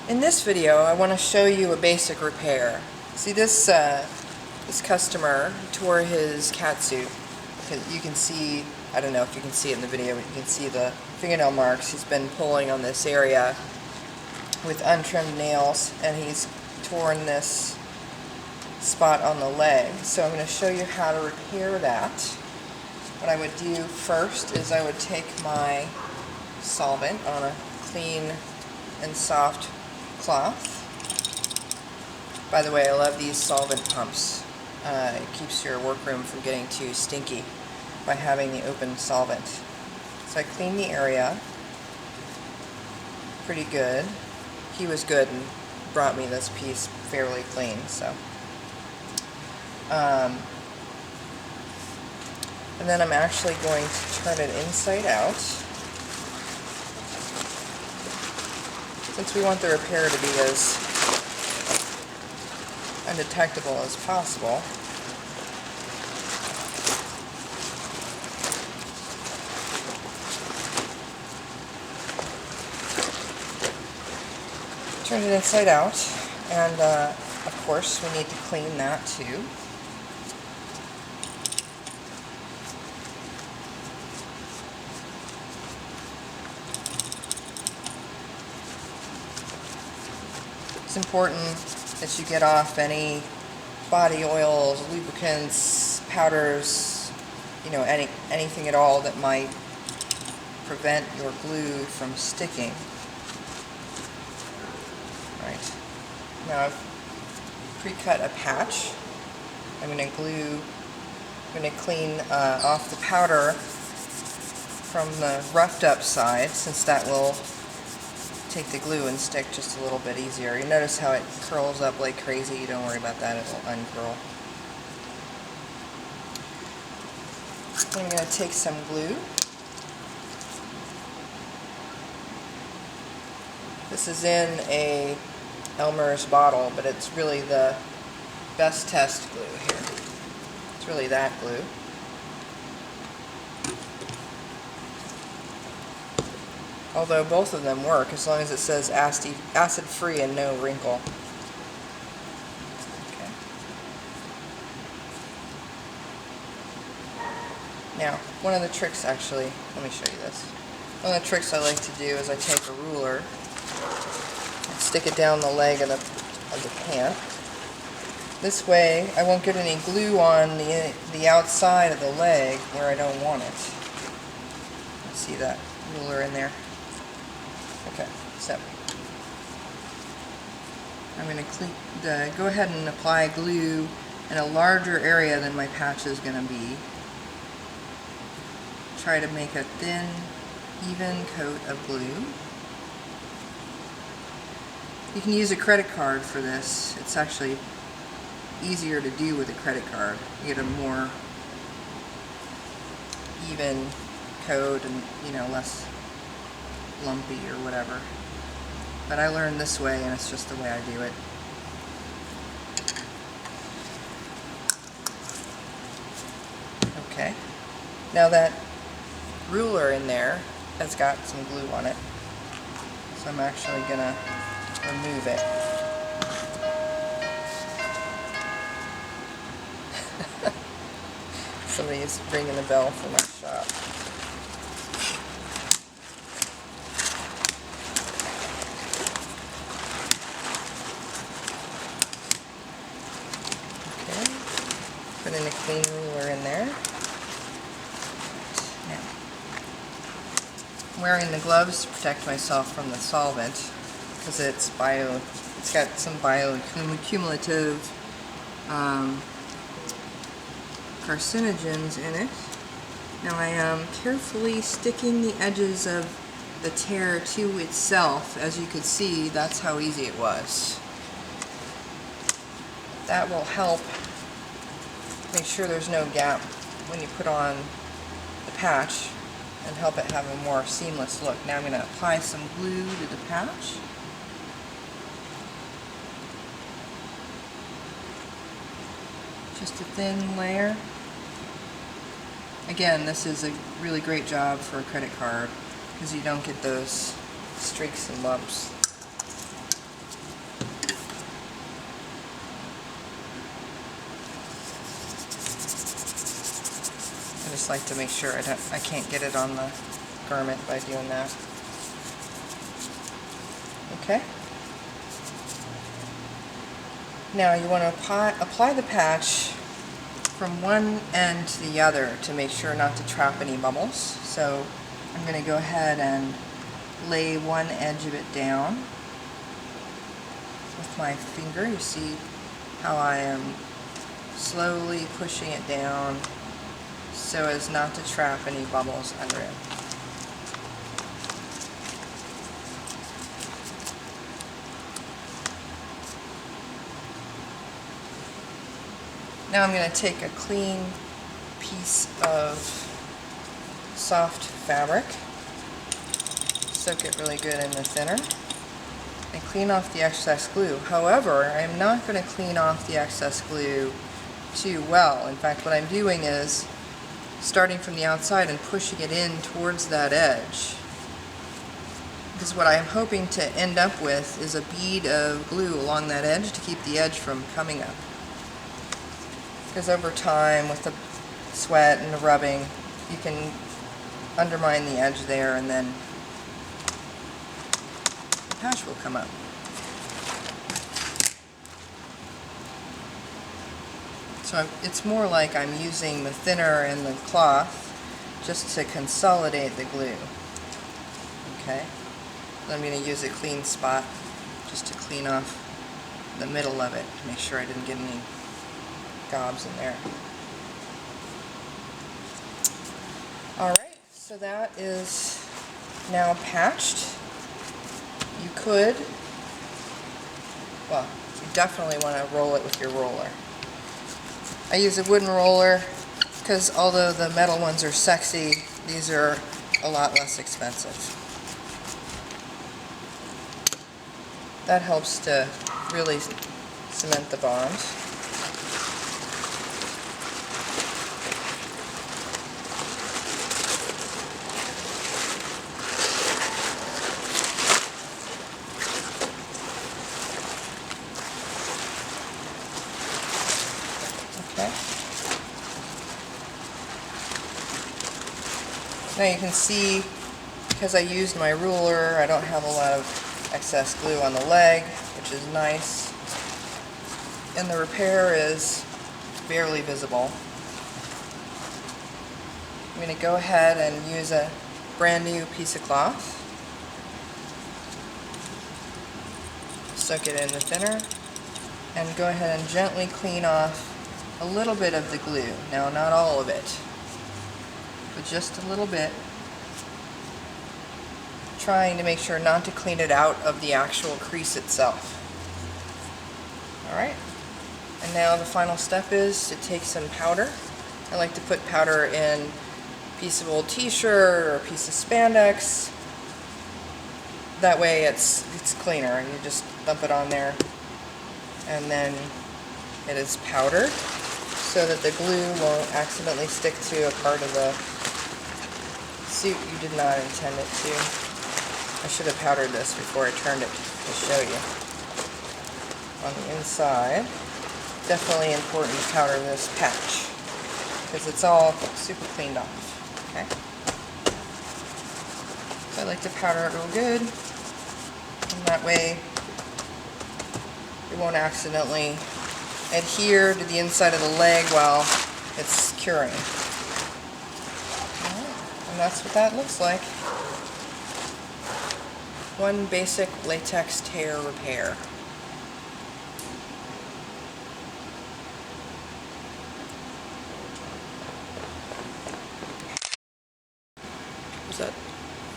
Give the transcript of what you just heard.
In this video, I want to show you a basic repair. See, this customer tore his cat suit. You can see, I don't know if you can see it in the video, but you can see the fingernail marks. He's been pulling on this area with untrimmed nails, and he's torn this spot on the leg. So I'm going to show you how to repair that. What I would do first is I would take my solvent on a clean and soft cloth. By the way, I love these solvent pumps. It keeps your workroom from getting too stinky by having the open solvent. So I clean the area pretty good. He was good and brought me this piece fairly clean. So, and then I'm actually going to turn it inside out, since we want the repair to be as undetectable as possible. Turn it inside out, and of course we need to clean that too. It's important that you get off any body oils, lubricants, powders, you know, anything at all that might prevent your glue from sticking. Right. Now I've pre-cut a patch. I'm going to clean off the powder from the roughed up side, since that will take the glue and stick just a little bit easier. You notice how it curls up like crazy. Don't worry about that, it'll uncurl. I'm going to take some glue. This is in a Elmer's bottle, but it's really the best test glue here. It's really that glue. Although both of them work as long as it says acid-free and no wrinkle. Okay. Now, one of the tricks actually, let me show you this. One of the tricks I like to do is I take a ruler and stick it down the leg of the pant. This way I won't get any glue on the outside of the leg where I don't want it. See that ruler in there? Okay, so I'm going to go ahead and apply glue in a larger area than my patch is going to be. Try to make a thin, even coat of glue. You can use a credit card for this. It's actually easier to do with a credit card. You get a more even coat and, you know, less lumpy or whatever. But I learned this way, and it's just the way I do it. Okay. Now that ruler in there has got some glue on it, so I'm actually going to remove it. Somebody's ringing the bell for my shop. Put in a clean ruler in there. Now, I'm wearing the gloves to protect myself from the solvent, because it's got some bioaccumulative carcinogens in it. Now I am carefully sticking the edges of the tear to itself. As you could see, that's how easy it was. That will help make sure there's no gap when you put on the patch and help it have a more seamless look. Now I'm going to apply some glue to the patch. Just a thin layer. Again, this is a really great job for a credit card because you don't get those streaks and lumps. just like to make sure I can't get it on the garment by doing that. Okay. Now you want to apply the patch from one end to the other to make sure not to trap any bubbles. So I'm going to go ahead and lay one edge of it down with my finger. You see how I am slowly pushing it down so as not to trap any bubbles under it. Now I'm going to take a clean piece of soft fabric, soak it really good in the thinner, and clean off the excess glue. However, I'm not going to clean off the excess glue too well. In fact, what I'm doing is starting from the outside and pushing it in towards that edge. Because what I'm hoping to end up with is a bead of glue along that edge to keep the edge from coming up. Because over time, with the sweat and the rubbing, you can undermine the edge there, and then the patch will come up. So it's more like I'm using the thinner and the cloth just to consolidate the glue. Okay? I'm going to use a clean spot just to clean off the middle of it to make sure I didn't get any gobs in there. Alright, so that is now patched. You could, well, you definitely want to roll it with your roller. I use a wooden roller because although the metal ones are sexy, these are a lot less expensive. That helps to really cement the bond. Okay. Now you can see, because I used my ruler, I don't have a lot of excess glue on the leg, which is nice. And the repair is barely visible. I'm going to go ahead and use a brand new piece of cloth. Soak it in the thinner, and go ahead and gently clean off a little bit of the glue. Now, not all of it, but just a little bit. Trying to make sure not to clean it out of the actual crease itself. Alright, and now the final step is to take some powder. I like to put powder in a piece of old t-shirt or a piece of spandex. That way it's cleaner. You just dump it on there, and then it is powdered so that the glue won't accidentally stick to a part of the suit you did not intend it to. I should have powdered this before I turned it to show you. On the inside, definitely important to powder this patch because it's all super cleaned off. Okay? So I like to powder it real good, and that way it won't accidentally adhere to the inside of the leg while it's curing. Alright, and that's what that looks like. One basic latex tear repair. Is that